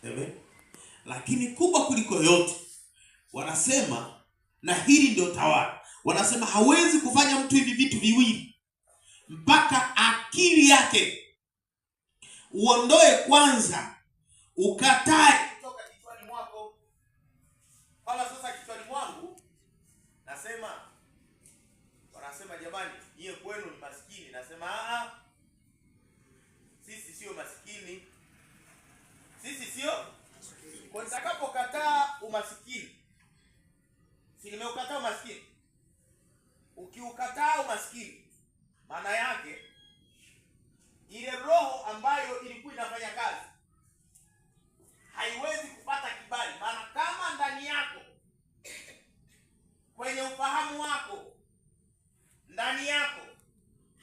Amen. Lakini kubwa kuliko yote, wanasema, na hili ndio tawala, wanasema hawezi kufanya mtu hivi vitu viwili mpaka akili yake uondoe kwanza, ukatae kutoka kichwani mwako. Kama sasa kichwani mwangu nasema, wanasema jamani, yeye kwenu ni maskini. Nasema sisi sio maskini. Sisi sio. Kwa nitakapokataa umaskini, si nimeukataa umaskini? Ukiukataa umaskini, maana yake ile roho ambayo ilikuwa inafanya kazi haiwezi kupata kibali. Maana kama ndani yako, kwenye ufahamu wako, ndani yako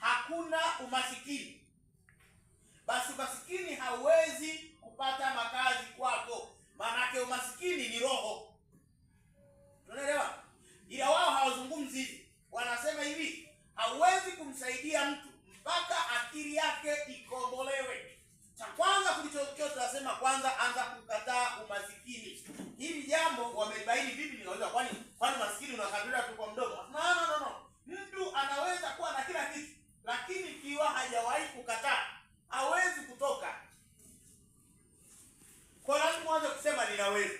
hakuna umasikini, basi umasikini hauwezi kupata makazi kwako. Maana yake umasikini ni roho. Unaelewa? Ila wao hawazungumzi hivi. Wanasema hivi, hauwezi kumsaidia mtu mpaka akili yake ikombolewe. Cha kwanza kulichochote tunasema kwanza anza kukataa umasikini. Hili jambo wamelibaini vipi? Ninaweza kwani maskini unakabilia tu kwa mdomo? No. Mtu anaweza kuwa na kila kitu, lakini kiwa hajawahi kukataa hawezi kutoka. Kwa nini mwanzo kusema ninaweza?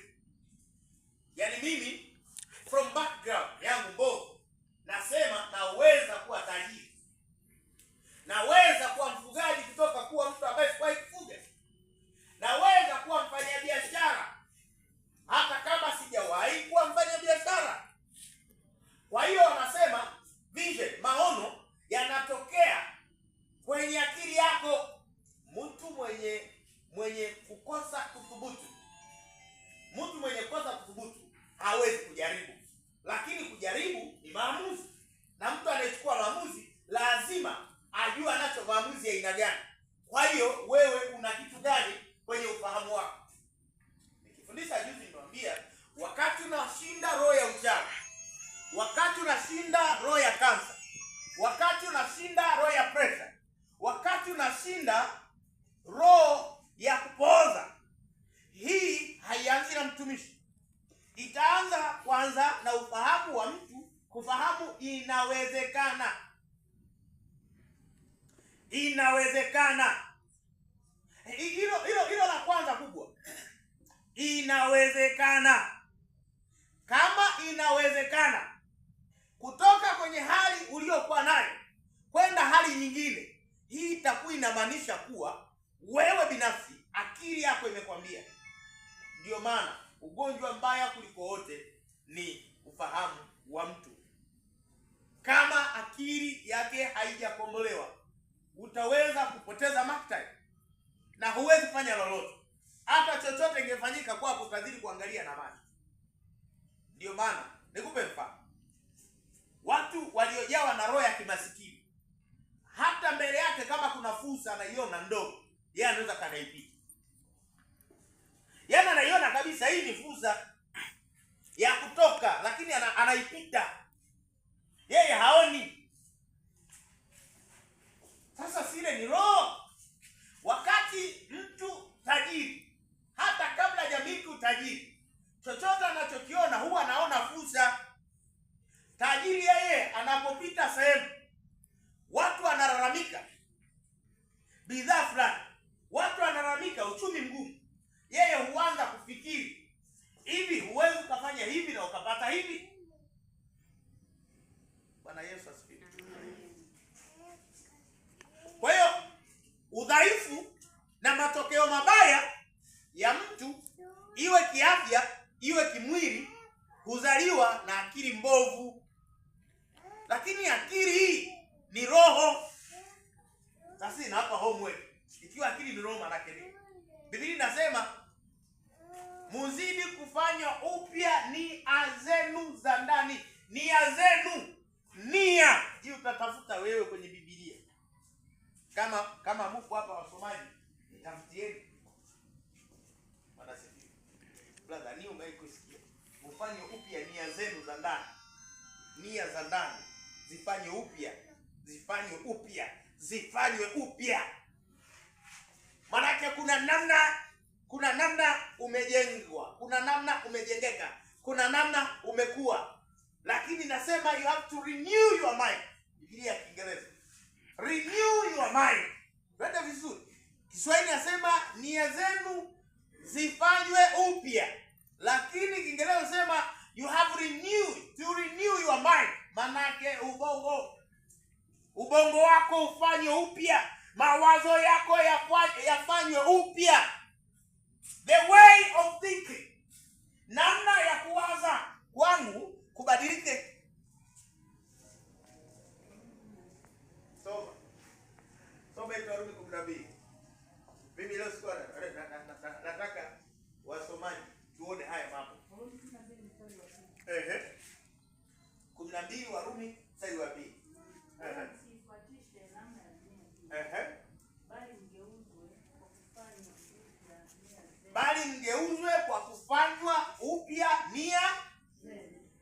Yaani mimi from background yangu mbovu nasema naweza kuwa tajiri. Naweza kuwa mfugaji kutoka kuwa mtu ambaye sikuwahi kufuga. Naweza kuwa mfanyabiashara hata kama sijawahi kuwa mfanyabiashara. Kwa hiyo wanasema vision, maono yanatokea kwenye akili yako. Mtu mwenye kukosa kuthubutu, mtu mwenye kukosa kuthubutu hawezi kujaribu. Lakini kujaribu ni maamuzi, na mtu anayechukua maamuzi lazima ajue anacho maamuzi ya aina gani. Kwa hiyo wewe una kitu gani kwenye ufahamu wako? Nikifundisha juzi niwaambia, wakati unashinda roho ya uchawi, wakati unashinda roho ya kansa, wakati unashinda roho ya pressure, wakati unashinda roho ya kupooza, hii haianzi na mtumishi. Itaanza kwanza na ufahamu wa mtu kufahamu inawezekana. Inawezekana. Hilo la kwanza kubwa. Inawezekana. Kama inawezekana kutoka kwenye hali uliokuwa nayo kwenda hali nyingine, hii itakuwa inamaanisha kuwa wewe binafsi akili yako imekwambia. Ndio maana ugonjwa mbaya kuliko wote ni ufahamu wa mtu. Kama akili yake haijakombolewa, utaweza kupoteza maktaba na huwezi kufanya lolote. Hata chochote ingefanyika kwako utazidi kuangalia na macho. Ndio maana nikupe mfano. Watu waliojawa na roho ya kimasikini, hata mbele yake kama kuna fursa anaiona ndogo, yeye anaweza kanaipita. Yeye anaiona kabisa hii ni fursa ya kutoka, lakini anaipita. Yeye haoni. Sasa sile ni roho. Wakati mtu tajiri, hata kabla hajamiliki utajiri, chochote anachokiona huwa anaona fursa. Tajiri yeye anapopita sehemu, watu wanalalamika bidhaa fulani, watu wanalalamika uchumi mgumu, yeye huanza kufikiri, hivi huwezi ukafanya hivi na ukapata hivi? Bwana Yesu asifiwe. Kwa hiyo udhaifu na matokeo mabaya ya mtu, iwe kiafya iwe kimwili, huzaliwa na akili mbovu. Lakini akili hii ni roho. Sasa ina hapa homework. Ikiwa akili ni roho, maana yake nini? Biblia inasema muzidi kufanya upya nia zenu za ndani. Nia zenu. Nia hii utatafuta wewe kwenye Biblia. Kama mko hapa wasomaji, nitafutieni. Bwana asifiwe. Brother, ni umeikusikia. Ufanye upya nia zenu za ndani. Nia za ndani zifanye upya. Zifanywe upya. Zifanywe upya. Maana kuna namna umejengwa, kuna namna umejengeka, kuna namna umekuwa. Lakini nasema you have to renew your mind. Biblia ya Kiingereza, renew your mind. Twende vizuri. Kiswahili nasema nia zenu zifanywe upya. Lakini Kiingereza nasema you have renewed, to renew your mind. Manake ubongo wako ufanywe upya, mawazo yako yafanywe upya. The way of thinking, namna ya kuwaza kwangu kubadilike. Soma Warumi 12. Mimi leo sikuwa nataka wasomaji tuone haya mambo. 12 Warumi mstari wa 2. Bali mgeuzwe kwa kufanywa upya nia.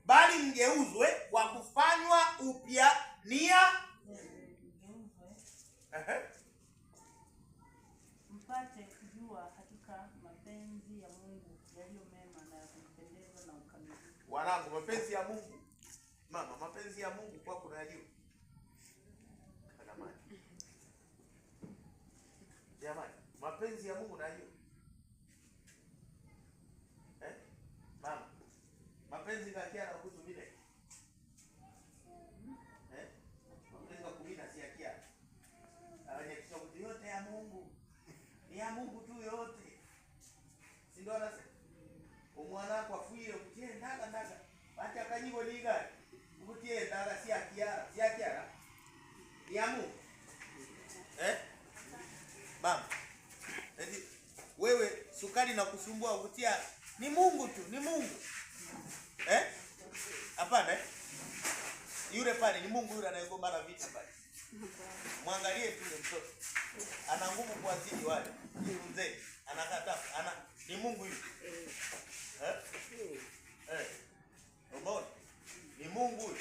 Bali mgeuzwe kwa kufanywa upya nia. Mpate kujua katika mapenzi ya Mungu yaliyo mema na ya kupendeza na ukamilifu. Wanangu, mapenzi ya Mungu. Mama, mapenzi ya Mungu kwa kuna yajua. Jamani, mapenzi ya Mungu najua. Mama, mapenzi kati yana kutu vile. Mapenzi kwa kumina si ya kia. Anayekisha kutu yote ya Mungu. Ni ya Mungu tu yote. Si ndio anasema? Umwana kwa fuye kutie ndaga. Acha kanyigo liga. Kutie ndaga si ya kia, si ya kia. Ni ya Mungu. Mama, wewe sukari na kusumbua ukutia ni Mungu tu, ni Mungu. Hapana Yule pale ni Mungu yule anayegombana vita pale. Mwangalie tu yule mtoto. Ana nguvu kuazidi wale. Yule mzee anakataa, ni Mungu yule. Umeona? Ni Mungu yule.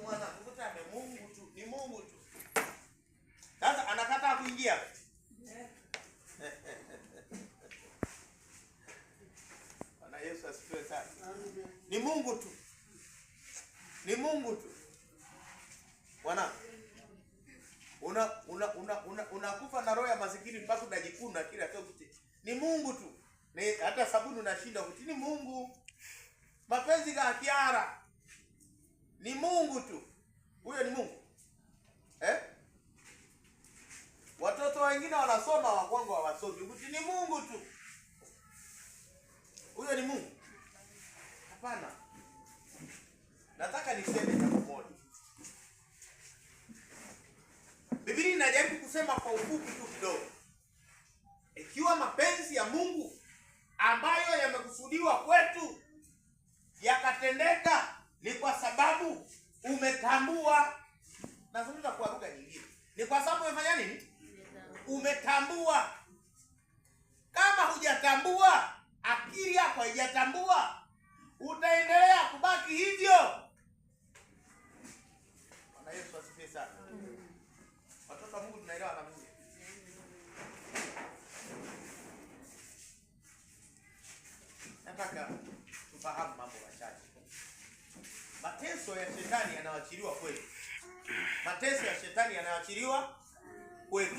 Mwana kukuta ni Mungu tu, ni Mungu tu. Sasa anakataa kuingia. Bwana Yesu asifiwe sana. Ni Mungu tu. Ni Mungu tu. Bwana unakufa na roho ya masikini mpaka unajikuna kila toki. Ni Mungu tu. Ni hata sabuni unashinda kuti. Ni Mungu. Mapenzi ya kiara. Ni Mungu tu. Huyo ni Mungu. Watoto wengine wanasoma wakwangu hawasomi. Kuti ni Mungu tu. Huyo ni Mungu. Hapana. Nataka niseme jambo moja. Biblia inajaribu kusema kwa ufupi tu kidogo. Ikiwa mapenzi ya Mungu ambayo yamekusudiwa kwetu yakatendeka, ni kwa sababu umetambua. Nazungumza kwa lugha nyingine. Ni kwa sababu umefanya nini? Umetambua. Kama hujatambua, akili yako haijatambua, utaendelea kubaki hivyo. Bwana Yesu asifiwe sana. Watoto wa Mungu tunaelewa na Mungu. Nataka tufahamu mambo machache. Mateso ya shetani yanawachiliwa kwetu. Mateso ya shetani yanawachiliwa kwetu.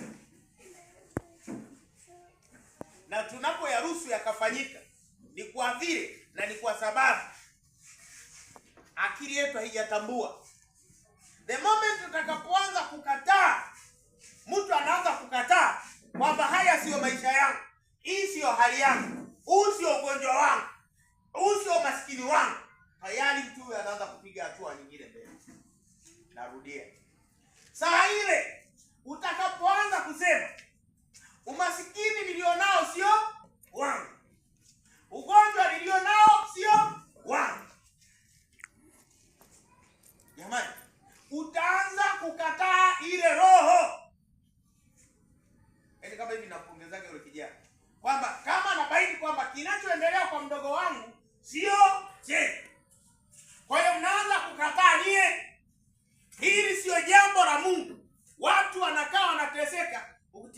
Na tunapoyaruhusu yakafanyika, ni kwa vile na ni kwa sababu akili yetu haijatambua. The moment tutakapoanza kukataa, mtu anaanza kukataa kwamba haya sio maisha yangu, hii sio hali yangu, huu sio ugonjwa wangu, huu sio maskini wangu, tayari mtu huyo anaanza kupiga hatua nyingine mbele. Narudia. Saa ile utakapoanza kusema umasikini nilionao sio wangu, ugonjwa nilionao sio wangu, jamani, utaanza kukataa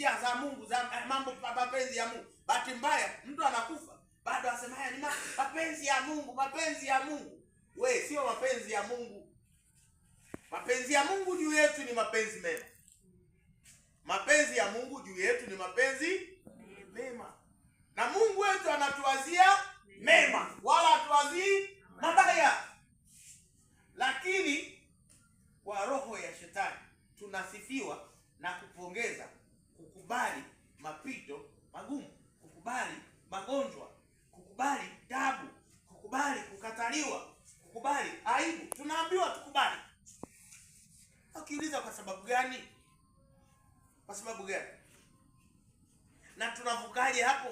njia za Mungu, za mambo mapenzi ya Mungu. Bahati mbaya mtu anakufa bado asema haya ni mapenzi ya Mungu, mapenzi ya Mungu. We, sio mapenzi ya Mungu. Mapenzi ya Mungu juu yetu ni mapenzi mema. Mapenzi ya Mungu juu yetu ni mapenzi mema. Na Mungu wetu anatuwazia mema, wala hatuwazii mabaya. Lakini kwa roho ya shetani tunasifiwa na kupongeza kukubali mapito magumu, kukubali magonjwa, kukubali taabu, kukubali kukataliwa, kukubali aibu. Tunaambiwa tukubali. Ukiuliza kwa sababu gani? Kwa sababu gani? Na tunavukaje hapo?